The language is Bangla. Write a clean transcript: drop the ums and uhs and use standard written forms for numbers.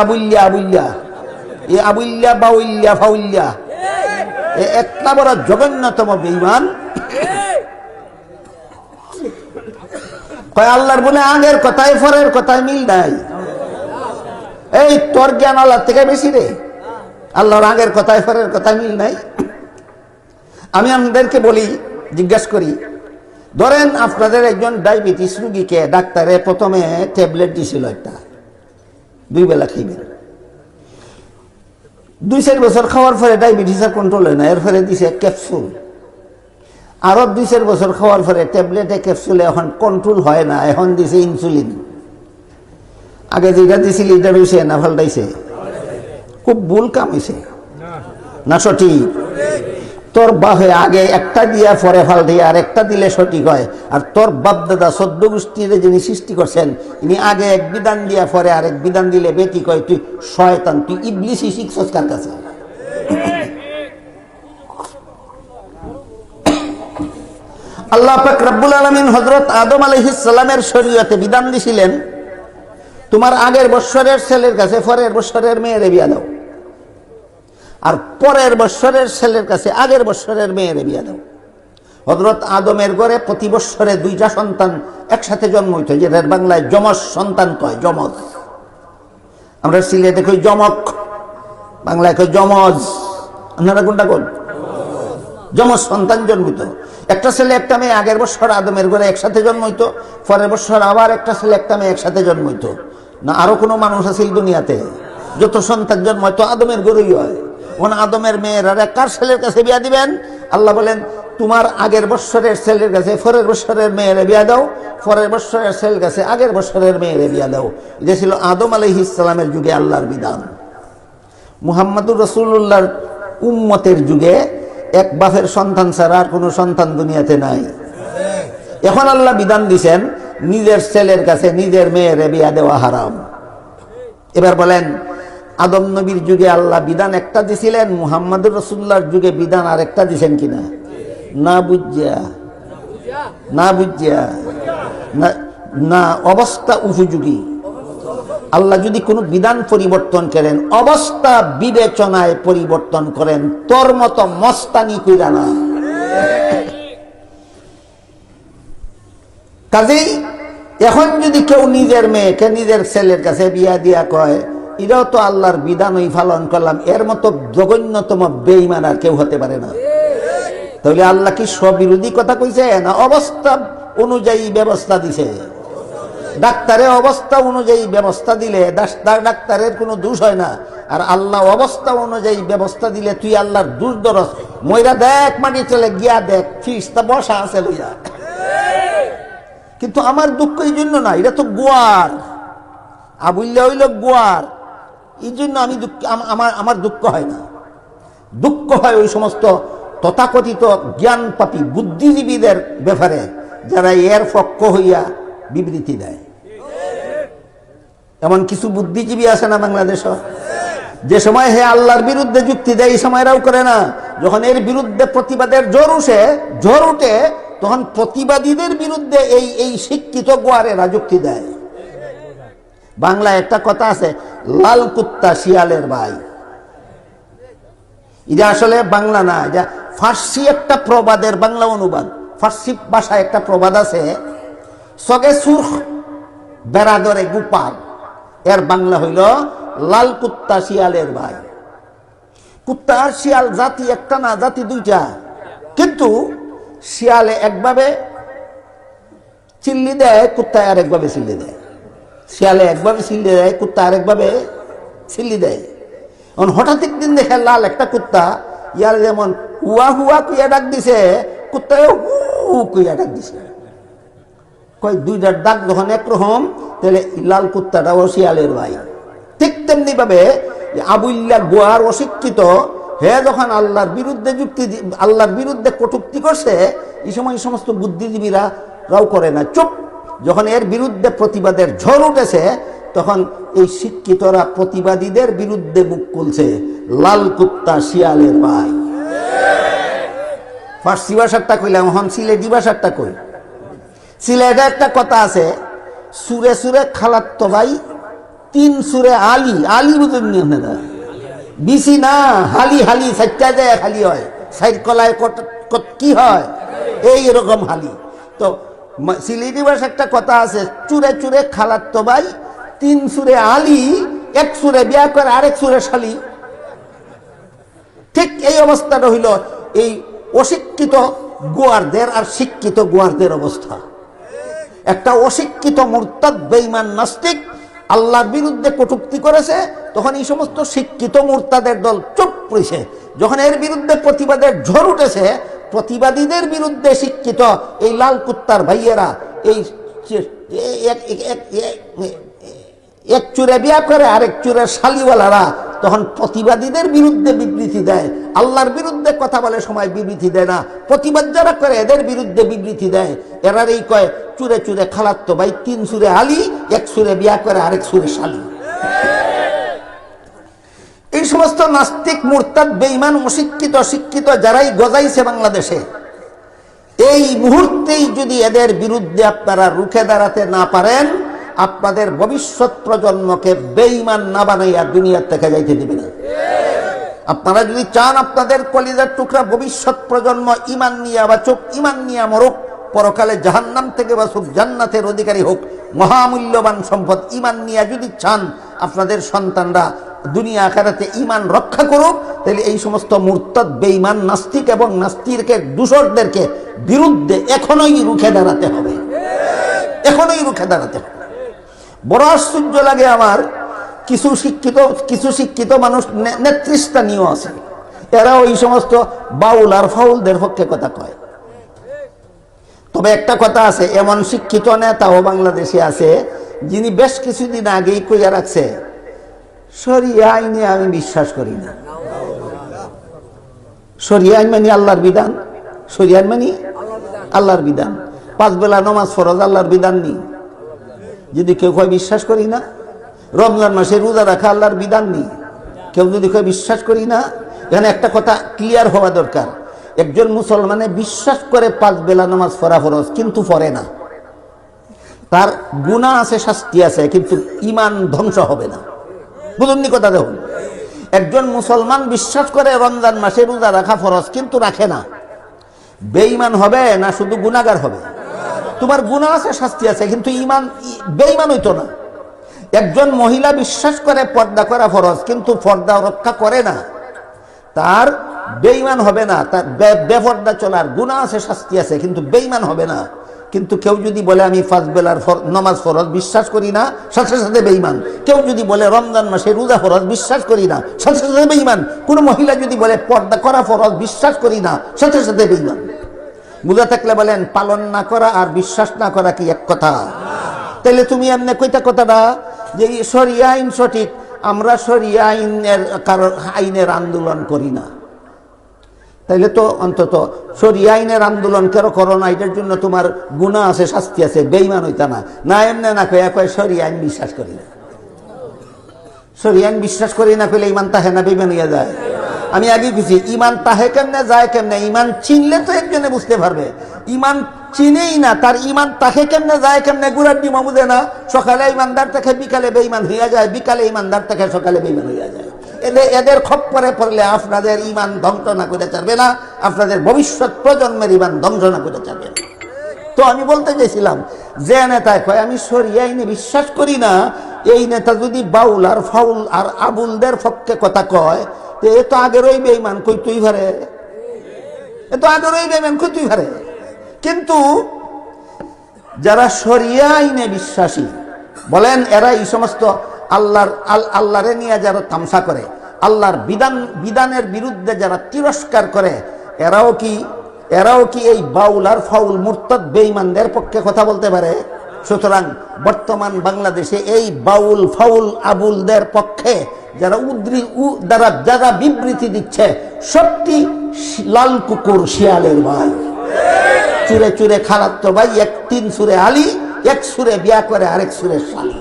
আবুল্যা আবুল্যা এ আবুল্যা বাউল্যা ফাউল্যা এ একটা বড় জঘন্যতম বেঈমান। কয় আল্লাহর বলে আগের কথায় পরের কথায় মিল নাই। এই তোর জ্ঞান আল্লাহ থেকে বেশি রে, আল্লাহর আগের কথায় পরের কথায় মিল নাই। আমি আপনাদেরকে বলি, জিজ্ঞেস করি, ধরেন আপনাদের একজন ডায়াবেটিস রোগীকে ডাক্তারে প্রথমে ট্যাবলেট দিছিল, একটা 2 বেলা খাইবেন। 2-4 বছর খাওয়ার পরে ডায়াবেটিস আর কন্ট্রোল হয় না, এর ফলে দিছে ক্যাপসুল। আরো 2-4 বছর খাওয়ার পরে ট্যাবলেটে ক্যাপসুলে এখন কন্ট্রোল হয় না, এখন দিছে ইনসুলিন। আগে যেটা দিছিল এটা রয়েছে না ফাল্টাইছে? খুব ভুল কাম হয়েছে না সঠিক? তোর বাপে আগে একটা দিয়া পরে ফাল্টাই আর একটা দিলে সঠিক হয়। আর তোর বাপ দাদা 14 গোষ্ঠীর যিনি সৃষ্টি করছেন, ইনি আগে এক বিধান দিয়া পরে আরেক বিধান দিলে বেটি কয় তুই শয়তান, তুই ইবলিসই শিখছস কার কাছে? আল্লাহ পাক রব্বুল আলামিন হযরত আদম আলাইহিস সালামের শরীয়তে বিধান দিছিলেন, তোমার আগের বৎসরের ছেলের কাছে পরের বৎসরের মেয়েরে বিয়া দাও, আর পরের বৎসরের ছেলের কাছে আগের বৎসরের মেয়েরে বিয়া দাও। হযরত আদমের ঘরে প্রতি বৎসরে 2টা সন্তান একসাথে জন্ম হইত, যেটার বাংলায় যমজ সন্তান কয়, যমজ। আমরা সিলেটে কই যমক, বাংলায় কই যমজ। আপনারা কোনটা কোন? যমজ সন্তান জন্মিত। একটা ছেলে একটা মেয়ে আগের বছর আদমের ঘরে একসাথে জন্ম হইতো, পরের বছর আবার একটা ছেলে একটা মেয়ে একসাথে জন্ম হইতো। না আরো কোনো মানুষ আছে দুনিয়াতে? যত সন্তান জন্ম হয়তো আদমের ঘরেই হয়। ওন আদমের মেয়েরা কার ছেলের কাছে বিয়া দিবেন? আল্লাহ বলেন, তোমার আগের বছরের ছেলের কাছে পরের বছরের মেয়েরে বিয়া দাও, পরের বছরের ছেলের কাছে আগের বছরের মেয়েরে বিয়া দাও। এটা ছিল আদম আলাইহিস সালামের যুগে আল্লাহর বিধান। মুহাম্মদুর রাসূলুল্লাহর উম্মতের যুগে এক বাপের সন্তান ছাড়া আর কোনো সন্তান দুনিয়াতে নাই। এখন আল্লাহ বিধান দিছেন, নিজের ছেলের কাছে নিজের মেয়েরে বিয়া দেওয়া হারাম। এবার বলেন, আদম নবীর যুগে আল্লাহ বিধান একটা দিছিলেন, মুহাম্মদুর রাসূলুল্লাহর যুগে বিধান আর একটা দিছেন কিনা? না বুঝিয়া, না বুঝিয়া, না অবস্থা উপযোগী। আল্লাহ যদি কোনো বিধান পরিবর্তন করেন, অবস্থা বিবেচনায় পরিবর্তন করেন, তোর মতো মস্তানি কইরা না। কাজেই এখন যদি কেউ নিজের মেয়েকে নিজের ছেলের কাছে বিয়া দিয়া কয়, এটাও তো আল্লাহর বিধানই পালন করলাম, এর মতো জঘন্যতম বেঈমান আর কেউ হতে পারে না। তাহলে আল্লাহ কি স্ববিরোধী কথা কইছে? না অবস্থা অনুযায়ী ব্যবস্থা দিছে। ডাক্তারে অবস্থা অনুযায়ী ব্যবস্থা দিলে ডাক্তারের কোনো দোষ হয় না, আর আল্লাহ অবস্থা অনুযায়ী ব্যবস্থা দিলে তুই আল্লাহর দোষ ধরস। ময়রা দেখ, মাটি চলে গিয়া দেখ, ফিসটা বসা আছে লইয়া। কিন্তু আমার দুঃখ এই জন্য না, এটা তো গোয়ার আবুল্লা হইল গোয়ার, এই জন্য আমি আমার দুঃখ হয় না। দুঃখ হয় ওই সমস্ত তথাকথিত জ্ঞান পাপী বুদ্ধিজীবীদের ব্যাপারে, যারা এর পক্ষ হইয়া বিবৃতি দেয়। এমন কিছু বুদ্ধিজীবী আছে না বাংলাদেশ, যে সময় হে আল্লাহর বিরুদ্ধে যুক্তি দেয়, এই সময় এরাও করে না। যখন এর বিরুদ্ধে প্রতিবাদের ঝড় উঠে, তখন প্রতিবাদীদের বিরুদ্ধে এই শিক্ষিত গোয়ারেরা যুক্তি দেয়। বাংলায় একটা কথা আছে, লাল কুত্তা শিয়ালের ভাই। এটা আসলে বাংলা না, এটা ফার্সি একটা প্রবাদের বাংলা অনুবাদ। ফার্সি ভাষায় একটা প্রবাদ আছে, সগে সুরখ বেড়াদরে গোপাল, এর বাংলা হইল লাল কুত্তা শিয়ালের ভাই। কুত্তা আর শিয়াল জাতি একটা না, জাতি 2টা, কিন্তু শিয়ালে একভাবে চিল্লি দেয়, কুত্তা আরেকভাবে চিল্লি দেয়। শিয়ালে একভাবে চিল্লি দেয়, কুত্তা আরেকভাবে চিল্লি দেয়। হঠাৎ একদিন দেখে লাল একটা কুত্তা, ইয়ার যেমন হুয়া হুয়া কুইয়া ডাক দিছে, কুত্তায় হু কুইয়া ডাক দিছে। কয় 2টার ডাক যখন একরকম, তাহলে লাল কুত্তাটাও শিয়ালের ভাই। ঠিক তেমনি ভাবে আবুল্লা গোয়ার অশিক্ষিত হে যখন আল্লাহর বিরুদ্ধে আল্লাহর বিরুদ্ধে কটূক্তি করছে, এই সময় এই সমস্ত বুদ্ধিজীবীরা রাও করে না, চুপ। যখন এর বিরুদ্ধে প্রতিবাদের ঝড় উঠেছে, তখন এই শিক্ষিতরা প্রতিবাদীদের বিরুদ্ধে মুখ খুলছে, লাল কুত্তা শিয়ালের ভাই। ফার্সি ভাষারটা কইলাম, এখন সিলেটি ভাষারটা কই। সিলেটে একটা কথা আছে, সুরে সুরে খালাত্তো ভাই তিন সুরে আলী, আলী বুঝুন না, বিসি না, হালি হালি সাইটটা যায় খালি হয়, সাইড কলায় কি হয় এই রকম হালি। তো সিলেটি ভাষা একটা কথা আছে, চুরে চুরে খালাতো ভাই, তিন সুরে আলী, এক সুরে বিয়া করে আরেক সুরে শালি। ঠিক এই অবস্থাটা হইল এই অশিক্ষিত গোয়ারদের আর শিক্ষিত গোয়ারদের অবস্থা। একটা অশিক্ষিত মুরতাদ বেঈমান নাস্তিক আল্লাহর বিরুদ্ধে কটূক্তি করেছে, তখন এই সমস্ত শিক্ষিত মুরতাদের দল চুপ করেছে। যখন এর বিরুদ্ধে প্রতিবাদের ঝড় উঠেছে, প্রতিবাদীদের বিরুদ্ধে শিক্ষিত এই লাল কুত্তার ভাইয়েরা, এই এক চুরে বিয়া করে আরেক চুরে শালিওয়ালারা তখন প্রতিবাদীদের বিরুদ্ধে বিবৃতি দেয়, আল্লাহর বিরুদ্ধে কথা বলে সময় বিবৃতি দেয় না। প্রতিবাদ যারা করে এদের বিরুদ্ধে বিবৃতি দেয়। এরারই কয় চুরে চুরে খালাতো ভাই, তিন সুরে আলী, এক সুরে বিয়া করে আরেক সুরে শালি। এই সমস্ত নাস্তিক মুরতাদ বেঈমান অশিক্ষিত শিক্ষিত যারাই গজাইছে বাংলাদেশে, এই মুহূর্তেই যদি এদের বিরুদ্ধে আপনারা রুখে দাঁড়াতে না পারেন, আপনাদের ভবিষ্যৎ প্রজন্মকে বেঈমান না বানাইয়া দুনিয়ার থেকে যাইতে দিবে না। আপনারা যদি চান আপনাদের কলিজার টুকরা ভবিষ্যৎ প্রজন্ম ইমান নিয়ে বাঁচুক, ইমান নিয়ে মরুক, পরকালে জাহান্নাম থেকে বাঁচুক, জান্নাতের অধিকারী হোক, মহামূল্যবান সম্পদ ইমান নিয়ে যদি চান আপনাদের সন্তানরা দুনিয়া আখিরাতে ইমান রক্ষা করুক, তাহলে এই সমস্ত মুরতাদ বেঈমান নাস্তিক এবং নাস্তিককে দূষরদেরকে বিরুদ্ধে এখনোই রুখে দাঁড়াতে হবে, এখনোই রুখে দাঁড়াতে হবে। বড় আশ্চর্য লাগে আমার, কিছু শিক্ষিত মানুষ নেতৃস্থানীয় আছে, এরাও এই সমস্ত বাউল আর ফাউলদের পক্ষে কথা কয়। তবে একটা কথা আছে, এমন শিক্ষিত নেতাও বাংলাদেশে আছে যিনি বেশ কিছুদিন আগেই কইয়া রাখছে, শরিয়া আইনে আমি বিশ্বাস করি না। শরিয়া আইন মানে আল্লাহর বিধান, শরিয়া আইন মানে আল্লাহর বিধান। 5 বেলা নামাজ ফরজ আল্লাহর বিধান নেই। যদি কেউ কয় বিশ্বাস করি না, রমজান মাসে রোজা রাখা আল্লাহর বিধান নেই, কেউ যদি কয় বিশ্বাস করি না, এখানে একটা কথা ক্লিয়ার হওয়া দরকার। একজন মুসলমানে বিশ্বাস করে 5 বেলা নামাজ পড়া ফরজ, কিন্তু পড়ে না, তার গুনাহ আছে, শাস্তি আছে, কিন্তু ঈমান ধ্বংস হবে না। বুঝুন নি কথা? দেখুন, একজন মুসলমান বিশ্বাস করে রমজান মাসে রোজা রাখা ফরজ, কিন্তু রাখে না, বেঈমান হবে না শুধু গুনাহগার হবে? তোমার গুনাহ আছে, শাস্তি আছে, কিন্তু ঈমান, বেঈমান হইতো না। একজন মহিলা বিশ্বাস করে পর্দা করা ফরজ, কিন্তু পর্দা রক্ষা করে না, তার বেঈমান হবে না, তার বেপর্দা চলার গুনাহ আছে, শাস্তি আছে, কিন্তু বেঈমান হবে না। কিন্তু কেউ যদি বলে আমি 5 বেলার নামাজ ফরজ বিশ্বাস করি না, সাথে সাথে বেঈমান। কেউ যদি বলে রমজান মাসে রোজা ফরজ বিশ্বাস করি না, সাথে সাথে বেঈমান। কোন মহিলা যদি বলে পর্দা করা ফরজ বিশ্বাস করি না, সাথে সাথে বেঈমান। বুঝা থাকলে বলেন, পালন না করা আর বিশ্বাস না করা কি এক কথা? তাহলে তুমি এমনি কইতা কথাটা যে শরিয়া আইন সঠিক, আমরা শরিয়া আইনের আইনের আন্দোলন করি না, তাইলে তো অন্তত শরিয়া আইনের আন্দোলন কেন করো না? এটার জন্য তোমার গুনাহ আছে, শাস্তি আছে, বেঈমান হইতা না। না এমনি না কয় শরিয়া আইন বিশ্বাস করি না। শরিয়া আইন বিশ্বাস করি না কইলে ইমান তাহে না বেঈমান হইয়া যায়? আমি আগে কিছু ইমান তাহে কেমনে যায় কেমনে? ইমান চিনলে তো একজনে বুঝতে পারবে। ইমান চিনেই না, তার ইমান তাহে কেমনে যায় কেমনে? গুড়ার ডিমা বুঝে না। সকালে ইমানদার থেকে বিকালে বেঈমান হইয়া যায়, বিকালে ইমানদার থেকে সকালে বেঈমান হইয়া যায়। এদের খপ্পরে পড়লে আপনাদের ইমান ধ্বংস না করে চাইবে না, আপনাদের ভবিষ্যৎ প্রজন্মের ইমান ধ্বংস না করে চাইবে। তো আমি বলতে চাইছিলাম, যে নেতায় কয় আমি শরিয়া আইনে বিশ্বাস করি না, এই নেতা যদি বাউল আর ফাউল আর আবুলদের পক্ষে কথা কয়, তো এ তো আগের ওই বেঈমান, কই তুই ভারে, এ তো আগের ওই বেঈমান, কই তুই ভারে। কিন্তু যারা শরিয়া আইনে বিশ্বাসী বলেন, এরা এই সমস্ত আল্লাহরে নিয়ে যারা তামসা করে, আল্লাহর বিধানের বিরুদ্ধে যারা তিরস্কার করে, এরাও কি এই বাউল আর ফাউল মুরতাদ বেঈমানদের পক্ষে কথা বলতে পারে? সুতরাং বর্তমান বাংলাদেশে এই বাউল ফাউল আবুলদের পক্ষে যারা বিবৃতি দিচ্ছে, সত্যি লাল কুকুর শিয়ালের ভাই, চুরে চুরে খালাতো ভাই, 3 সুরে আলী, 1 সুরে বিয়া করে আরেক সুরে শালী।